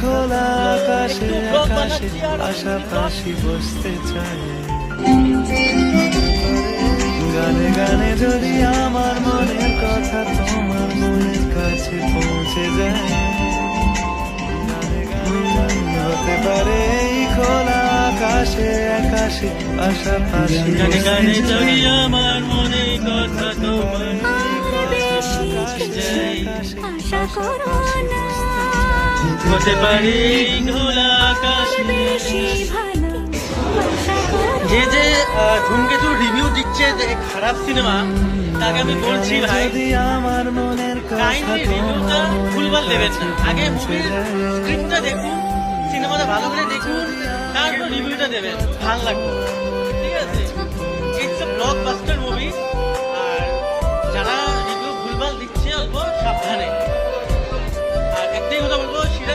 খোলা আকাশে আকাশে পাশাপাশি বসতে চাই গানে গানে যদি আমার মনের কথা তোমার মনের কাছে পৌঁছে যায় হতে পারে এই খোলা আকাশে আকাশে পাশাপাশি গানে গানে যদি আমার মনের কথা তোমার আশা করো না হতে পারে খোলা আকাশে বেশি ভালো আশা করো যে যে ধূমকেতুর রিভিউ দিচ্ছে যে খারাপ সিনেমা তাকে আমি বলছি ভাই যদি আমার মনের কথা কাইন্ডলি রিভিউটা ভুলভাল দেবেন না আগে মুভির স্ক্রিপ্টটা দেখুন সিনেমাটা ভালো করে দেখুন তারপর রিভিউটা দেবেন ভালো লাগবে ঠিক আছে ইটস এ ব্লকবাস্টার মুভি আর যারা রিভিউ ভুলভাল দিচ্ছে অল্প সাবধানে আর একটাই কথা বলবো